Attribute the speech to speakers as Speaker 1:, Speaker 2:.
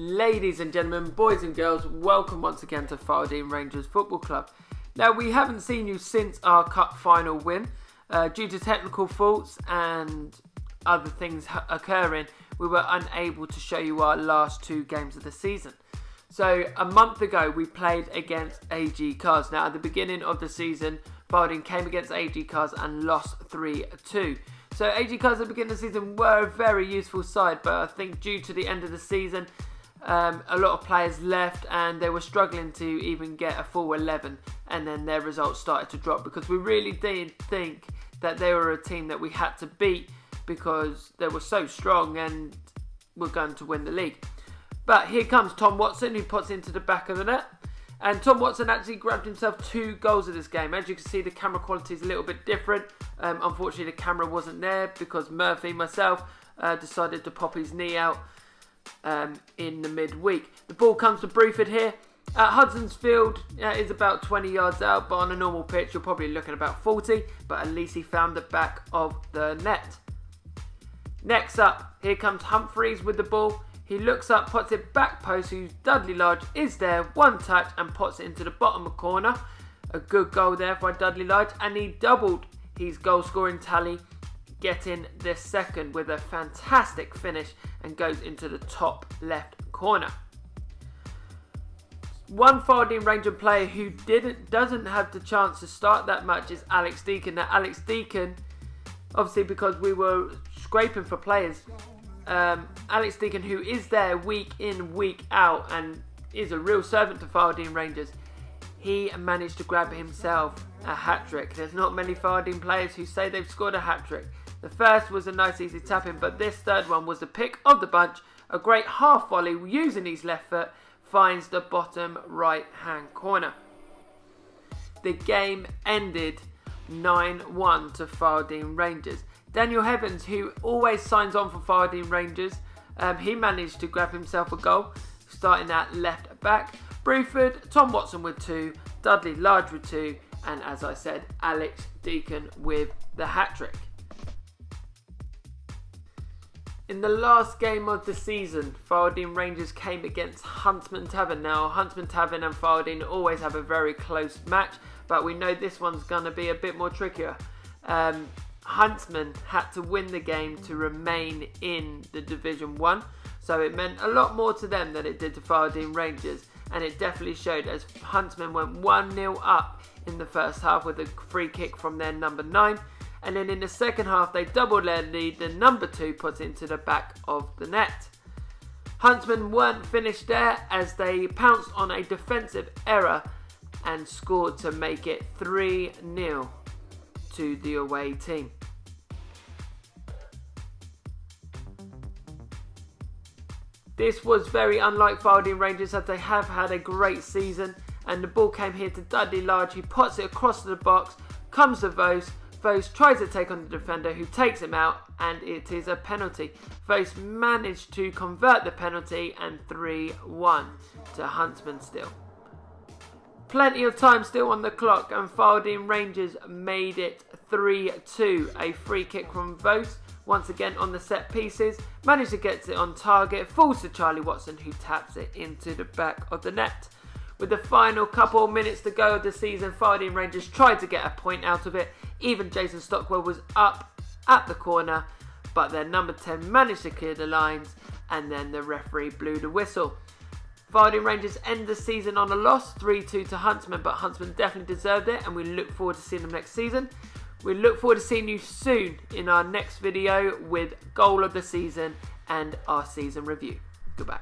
Speaker 1: Ladies and gentlemen, boys and girls, welcome once again to Figheldean Rangers Football Club. Now, we haven't seen you since our cup final win. Due to technical faults and other things occurring, we were unable to show you our last two games of the season. So, a month ago, we played against AG Cars. Now, at the beginning of the season, Figheldean came against AG Cars and lost 3-2. So, AG Cars at the beginning of the season were a very useful side, but I think due to the end of the season, a lot of players left and they were struggling to even get a full 11, and then their results started to drop because we really did think that they were a team that we had to beat because they were so strong and were going to win the league. But here comes Tom Watson, who puts into the back of the net, and Tom Watson actually grabbed himself 2 goals of this game. As you can see, the camera quality is a little bit different. Unfortunately, the camera wasn't there because Murphy, myself, decided to pop his knee out in the midweek. The ball comes to Bruford here. Hudson's Field is about 20 yards out, but on a normal pitch you're probably looking at about 40, but at least he found the back of the net. Next up, here comes Humphreys with the ball. He looks up, puts it back post, who's Dudley Lodge is there, one touch and puts it into the bottom corner. A good goal there by Dudley Lodge, and he doubled his goal scoring tally, getting the second with a fantastic finish and goes into the top left corner. One Figheldean Ranger player who doesn't have the chance to start that much is Alex Deacon. Now, Alex Deacon, obviously because we were scraping for players, Alex Deacon, who is there week in, week out and is a real servant to Figheldean Rangers, he managed to grab himself a hat-trick. There's not many Figheldean players who say they've scored a hat-trick. The first was a nice easy tap-in, but this third one was the pick of the bunch. A great half volley using his left foot finds the bottom right-hand corner. The game ended 9-1 to Figheldean Rangers. Daniel Heavens, who always signs on for Figheldean Rangers, he managed to grab himself a goal, starting at left back. Bruford, Tom Watson with 2, Dudley Lodge with 2, and as I said, Alex Deacon with the hat-trick. In the last game of the season, Figheldean Rangers came against Huntsman Tavern. Now, Huntsman Tavern and Figheldean always have a very close match, but we know this one's going to be a bit more trickier. Huntsman had to win the game to remain in the Division 1, so it meant a lot more to them than it did to Figheldean Rangers, and it definitely showed as Huntsman went 1-0 up in the first half with a free kick from their number 9. And then in the second half, they doubled their lead. The number 2 puts it into the back of the net. Huntsman weren't finished there as they pounced on a defensive error and scored to make it 3-0 to the away team. This was very unlike Figheldean Rangers, as they have had a great season. And the ball came here to Dudley Large, who puts it across the box, comes to Vos. Vos tries to take on the defender, who takes him out, and it is a penalty. Vos managed to convert the penalty, and 3-1 to Huntsman still. Plenty of time still on the clock, and Figheldean Rangers made it 3-2. A free kick from Vos, once again on the set pieces, managed to get it on target, falls to Charlie Watson, who taps it into the back of the net. With the final couple of minutes to go of the season, Figheldean Rangers tried to get a point out of it. Even Jason Stockwell was up at the corner, but their number 10 managed to clear the lines, and then the referee blew the whistle. Figheldean Rangers end the season on a loss, 3-2 to Huntsman, but Huntsman definitely deserved it, and we look forward to seeing them next season. We look forward to seeing you soon in our next video with goal of the season and our season review. Goodbye.